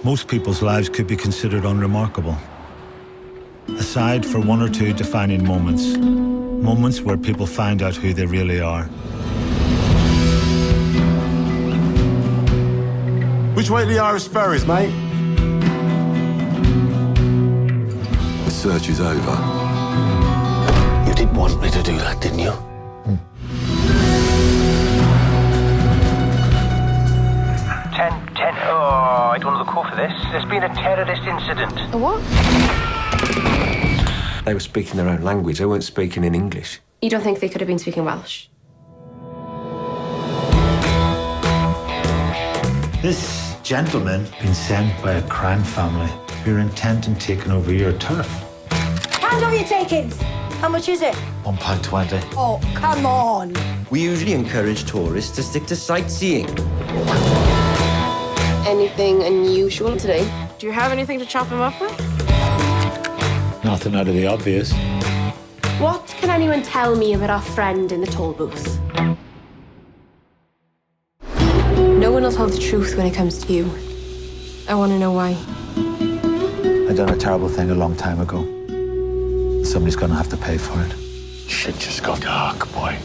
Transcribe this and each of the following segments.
most people's lives could be considered unremarkable. Aside for one or two defining moments, moments where people find out who they really are. Which way are the Irish ferries, mate? The search is over. You didn't want me to do that, didn't you? Oh, I don't know the call for this. There's been a terrorist incident. A what? They were speaking their own language. They weren't speaking in English. You don't think they could have been speaking Welsh? This gentleman been sent by a crime family who are intent on taking over your turf. Hand over your takings. How much is it? £1.20. Oh, come on. We usually encourage tourists to stick to sightseeing. Anything unusual today? Do you have anything to chop him up with? Nothing out of the obvious. What can anyone tell me about our friend in the toll booth? No one will tell the truth when it comes to you. I want to know why. I done a terrible thing a long time ago. Somebody's gonna have to pay for it. Shit just got dark, boy.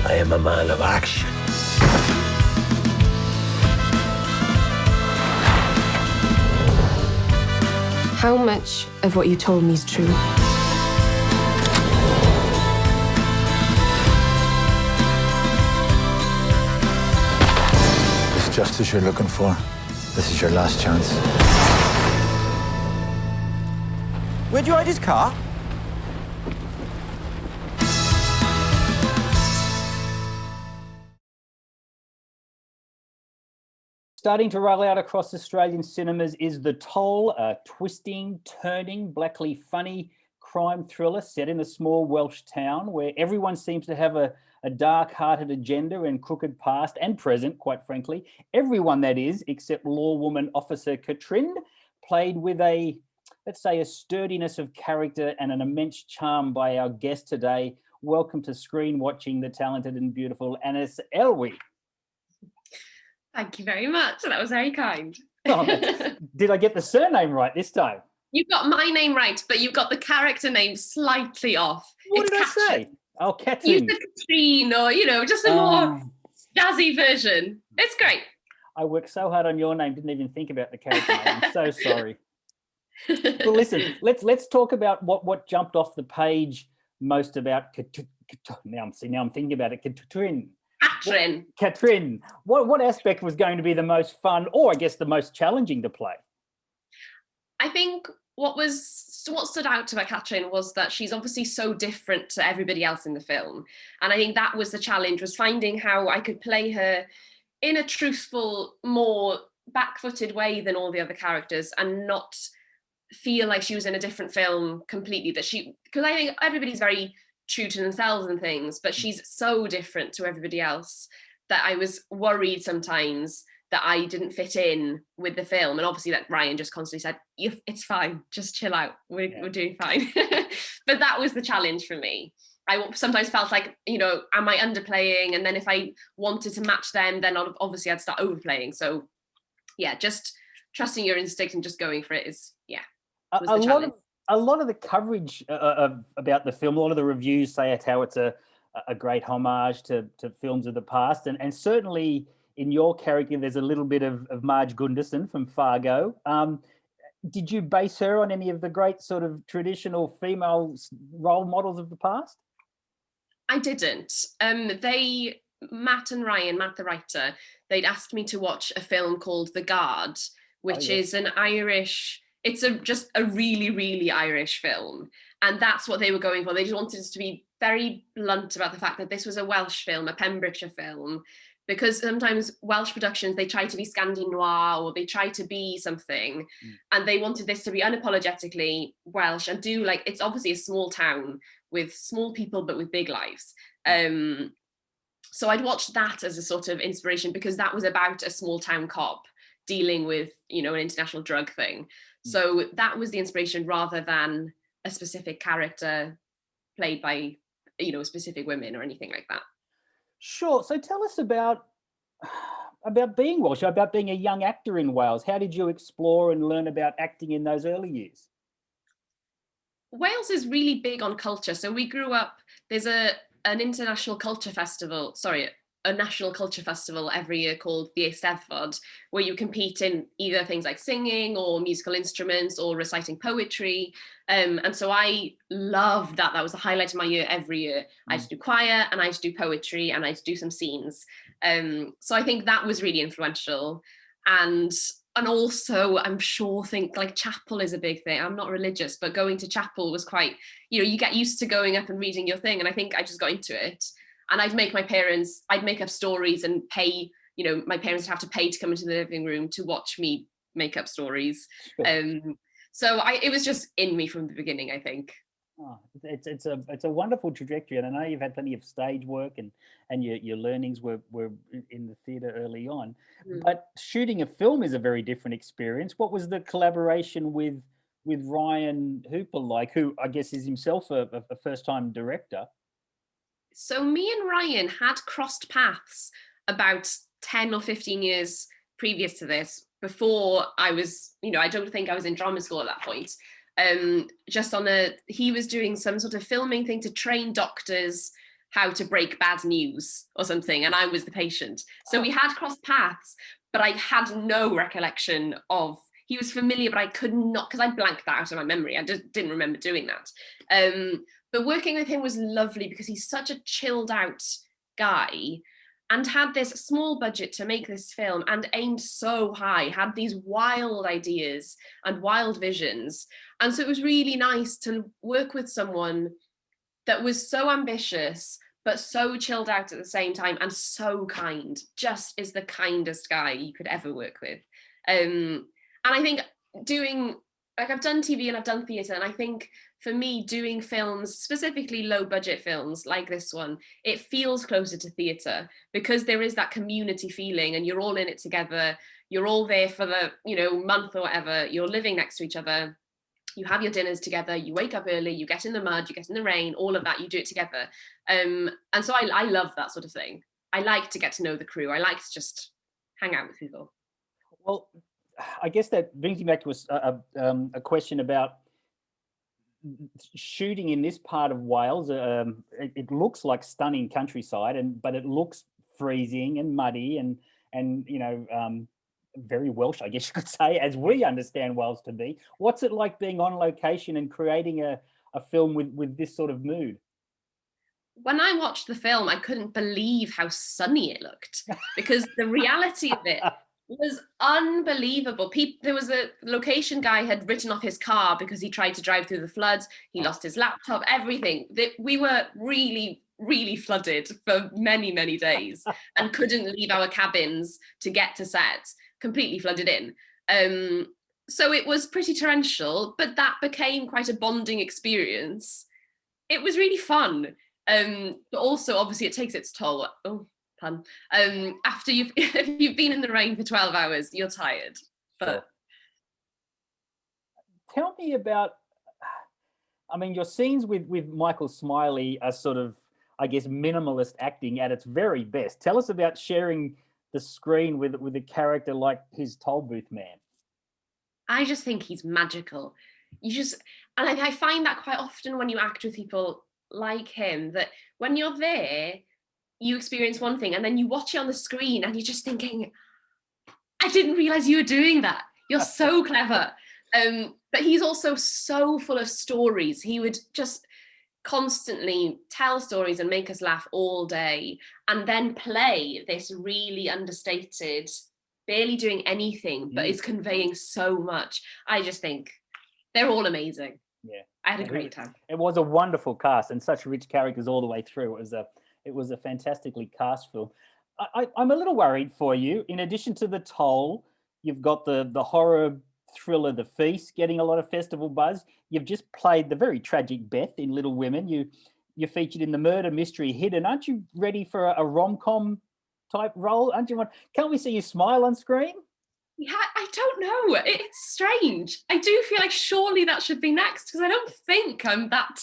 I am a man of action. How much of what you told me is true? This justice you're looking for, this is your last chance. Where'd you hide his car? Starting to roll out across Australian cinemas is The Toll, a twisting, turning, blackly funny crime thriller set in a small Welsh town where everyone seems to have a dark-hearted agenda and crooked past and present, quite frankly. Everyone, that is, except lawwoman Officer Catrin, played with a, let's say, a sturdiness of character and an immense charm by our guest today. Welcome to Screen Watching, the talented and beautiful ANNES Elwy. Thank you very much. That was very kind. Oh, did I get the surname right this time? You got my name right, but you've got the character name slightly off. What did I say? Oh, Catrin. You said Catrin, or, just a more jazzy version. It's great. I worked so hard on your name, didn't even think about the character name. I'm so sorry. Well, listen, let's talk about what jumped off the page most about now I'm thinking about it. Catrin. What aspect was going to be the most fun, or I guess the most challenging to play? I think what stood out about Catrin was that she's obviously so different to everybody else in the film. And I think that was the challenge, was finding how I could play her in a truthful, more back-footed way than all the other characters and not feel like she was in a different film completely. Because I think everybody's very true to themselves and things, but she's so different to everybody else that I was worried sometimes that I didn't fit in with the film. And obviously that Ryan just constantly said, it's fine, just chill out, we're doing fine. But that was the challenge for me. I sometimes felt like, am I underplaying? And then if I wanted to match them, then obviously I'd start overplaying. So yeah, just trusting your instinct and just going for it was the challenge. A lot of the coverage about the film, a lot of the reviews say how it's a great homage to films of the past. And certainly in your character, there's a little bit of Marge Gunderson from Fargo. Did you base her on any of the great sort of traditional female role models of the past? I didn't. Matt and Ryan, Matt the writer, they'd asked me to watch a film called The Guard, which is an Irish... It's just a really, really Irish film. And that's what they were going for. They just wanted us to be very blunt about the fact that this was a Welsh film, a Pembrokeshire film, because sometimes Welsh productions, they try to be Scandinavian or they try to be something. And they wanted this to be unapologetically Welsh and it's obviously a small town with small people, but with big lives. So I'd watched that as a sort of inspiration because that was about a small town cop dealing with, an international drug thing. So that was the inspiration rather than a specific character played by, specific women or anything like that. Sure. So tell us about being Welsh, about being a young actor in Wales. How did you explore and learn about acting in those early years? Wales is really big on culture. So we grew up, there's a national culture festival every year called the Eisteddfod, where you compete in either things like singing or musical instruments or reciting poetry. And so I loved that. That was the highlight of my year every year. I had to do choir and I had to do poetry and I had to do some scenes. So I think that was really influential. And also I'm sure like chapel is a big thing. I'm not religious, but going to chapel was quite, you get used to going up and reading your thing. And I think I just got into it. And I'd make up stories and pay, my parents would have to pay to come into the living room to watch me make up stories. Sure. So it was just in me from the beginning, I think. Oh, it's a wonderful trajectory, and I know you've had plenty of stage work and your learnings were in the theatre early on. But shooting a film is a very different experience. What was the collaboration with Ryan Hooper like, who I guess is himself a first-time director? So me and Ryan had crossed paths about 10 or 15 years previous to this, before I was, I don't think I was in drama school at that point. He was doing some sort of filming thing to train doctors how to break bad news or something, and I was the patient. So we had crossed paths, but I had no recollection of, he was familiar, but I could not, because I blanked that out of my memory. I just didn't remember doing that. But working with him was lovely because he's such a chilled out guy and had this small budget to make this film and aimed so high, had these wild ideas and wild visions. And so it was really nice to work with someone that was so ambitious, but so chilled out at the same time and so kind, just is the kindest guy you could ever work with. And I think I've done TV and I've done theatre, and I think for me, doing films, specifically low budget films like this one, it feels closer to theatre because there is that community feeling and you're all in it together. You're all there for the, month or whatever. You're living next to each other. You have your dinners together. You wake up early. You get in the mud. You get in the rain. All of that. You do it together. And so I love that sort of thing. I like to get to know the crew. I like to just hang out with people. Well, I guess that brings me back to a question about shooting in this part of Wales. It looks like stunning countryside, but it looks freezing and muddy and very Welsh, I guess you could say, as we understand Wales to be. What's it like being on location and creating a film with this sort of mood? When I watched the film, I couldn't believe how sunny it looked because the reality of it was unbelievable. There was a location guy had written off his car because he tried to drive through the floods. He lost his laptop, everything. We were really, really flooded for many, many days and couldn't leave our cabins to get to set, completely flooded in. So it was pretty torrential, but that became quite a bonding experience. It was really fun. But also, obviously, it takes its toll. Oh, pun. After if you've been in the rain for 12 hours, you're tired. But tell me about, your scenes with Michael Smiley are sort of, I guess, minimalist acting at its very best. Tell us about sharing the screen with a character like his toll booth man. I just think he's magical. And I find that quite often when you act with people like him, that when you're there, you experience one thing and then you watch it on the screen and you're just thinking, I didn't realize you were doing that. You're so clever. But he's also so full of stories. He would just constantly tell stories and make us laugh all day and then play this really understated, barely doing anything, but is conveying so much. I just think they're all amazing. Yeah, I had a great time. It was a wonderful cast and such rich characters all the way through. It was a fantastically cast film. I'm a little worried for you. In addition to the toll, you've got the horror thriller The Feast getting a lot of festival buzz. You've just played the very tragic Beth in Little Women. You're featured in the murder mystery Hidden. Aren't you ready for a rom-com type role? Can't we see you smile on screen? Yeah, I don't know. It's strange. I do feel like surely that should be next because I don't think I'm that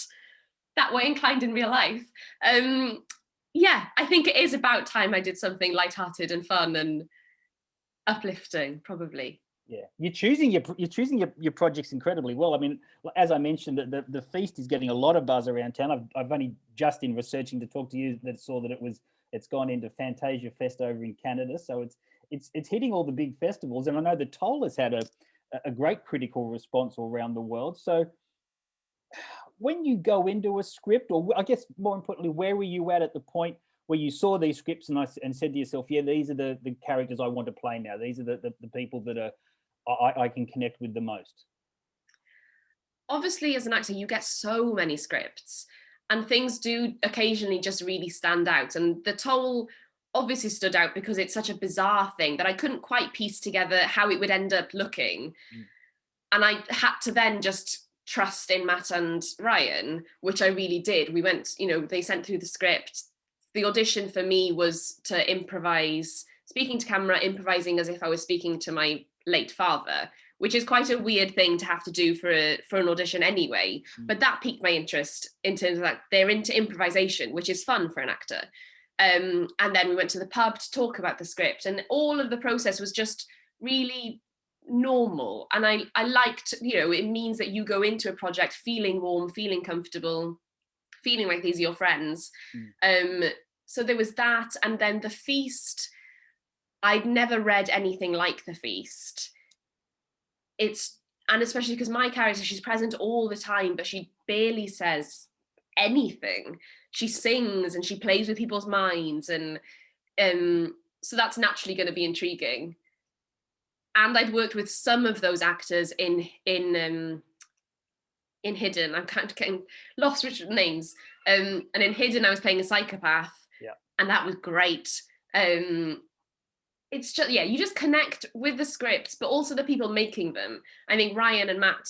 way inclined in real life. Yeah, I think it is about time I did something lighthearted and fun and uplifting, probably. Yeah, you're choosing your projects incredibly well. I mean, as I mentioned, the feast is getting a lot of buzz around town. I've only just in researching to talk to you that saw that it's gone into Fantasia Fest over in Canada, so it's hitting all the big festivals. And I know the Toll has had a great critical response all around the world. So when you go into a script, or I guess more importantly, where were you at the point where you saw these scripts and said to yourself, yeah, these are the characters I want to play now. These are the people that I can connect with the most? Obviously, as an actor, you get so many scripts and things do occasionally just really stand out. And The Toll obviously stood out because it's such a bizarre thing that I couldn't quite piece together how it would end up looking. And I had to then just trust in Matt and Ryan, which I really did. We went, they sent through the script. The audition for me was to improvise, speaking to camera, improvising as if I was speaking to my late father, which is quite a weird thing to have to do for an audition anyway. But that piqued my interest in terms of that they're into improvisation, which is fun for an actor. And then we went to the pub to talk about the script, and all of the process was just really normal. And I liked, it means that you go into a project feeling warm, feeling comfortable, feeling like these are your friends. So there was that. And then the feast, I'd never read anything like the feast. And especially because my character, she's present all the time, but she barely says anything. She sings and she plays with people's minds. And so that's naturally going to be intriguing. And I'd worked with some of those actors in Hidden. I'm kind of getting lost with names. And in Hidden, I was playing a psychopath. Yeah. And that was great. It's just, you just connect with the scripts, but also the people making them. I think Ryan and Matt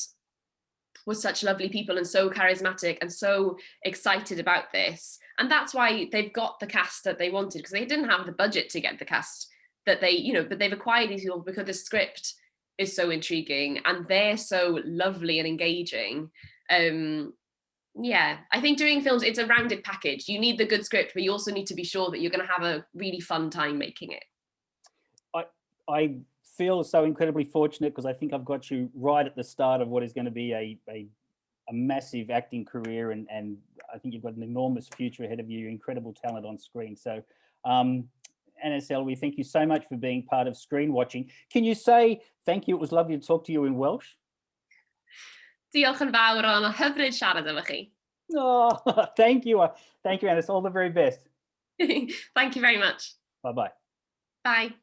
were such lovely people and so charismatic and so excited about this. And that's why they've got the cast that they wanted, because they didn't have the budget to get the cast that they, but they've acquired these people because the script is so intriguing and they're so lovely and engaging. I think doing films, it's a rounded package. You need the good script, but you also need to be sure that you're going to have a really fun time making it. I feel so incredibly fortunate because I think I've got you right at the start of what is going to be a massive acting career, and I think you've got an enormous future ahead of you, incredible talent on screen. So ANNES, Elwy, thank you so much for being part of Screen Watching. Can you say thank you? It was lovely to talk to you in Welsh. Diolch yn fawr, ond hyfryd siarad efo chi. Oh, thank you, ANNES. All the very best. Thank you very much. Bye-bye. Bye.